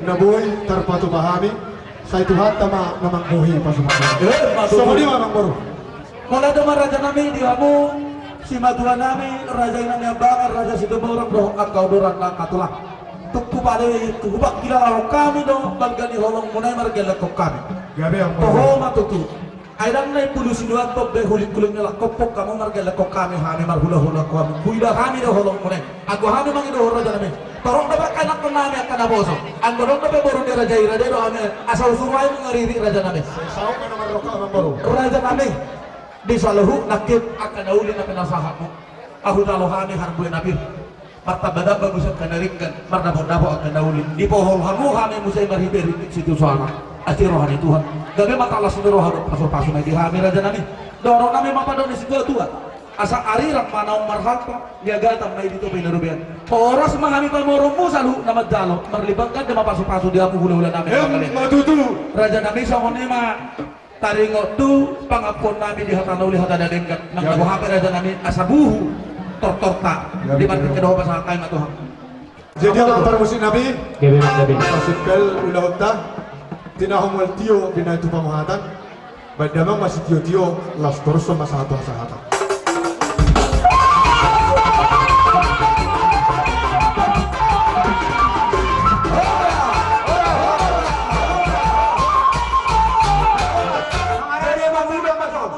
Nabuhay tarpatu bahami sa Tuhan tama mamangkuhi pasukan. So di mamang baru. Mula dama raja nami di kamu si maduan nami raja nami abangan raja situ borang doh atau dorang lang katulah. Tukku pada kubak gila lalu kami dong balgani holong munai margela kok kami. Gabi ang Toho matutu. Airang na puluh sinuat to be hulit kuling nila kopok kamu margela kok kami hami marhula hula kami. Kuida kami doh holong munai. Aku kami mangi doh raja nami. Torong dapat kanak nami akan aboso. Ang dorong dapat baru di raja ira doh kami asal suruh mengeriri raja nami. Sao ka naman roka ang baru. Raja nami di saluhu nakib akan nauli na pinasahamu. Aku talo kami harbuin nabi. Martabada bagus akan naringkan, marnabo-nabo akan nauli. Di pohon hamu kami musay marhiberi situ soalnya. Asli rohani Tuhan. Gabi mata Allah sendiri rohani pasur-pasur na di kami raja nami. Dorong nami mapadon di situ tua. Asa arirang manaw marhalpa niagatam na dito pinarubian. Oras mahami pa morumo salu na magdalo. Marlibangkan na mapasur-pasur di ako hula-hula namin. Matutu. Raja nami sa konima. Taringo tu pangapon nami di hatanauli hatadadengkat. Nang nabuhapi raja nami asabuhu. Tortorta di mana kedua pasal kain atau Jadi ang para musin nabi, Gabi Mang Gabi. pasipel ulahota, tinahong tiyo binaitu pamuhatan, badamang masih tiyo las terus sama sahata.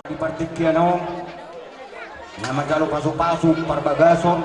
Di partikiano, nama jalo pasu-pasu, parbagason,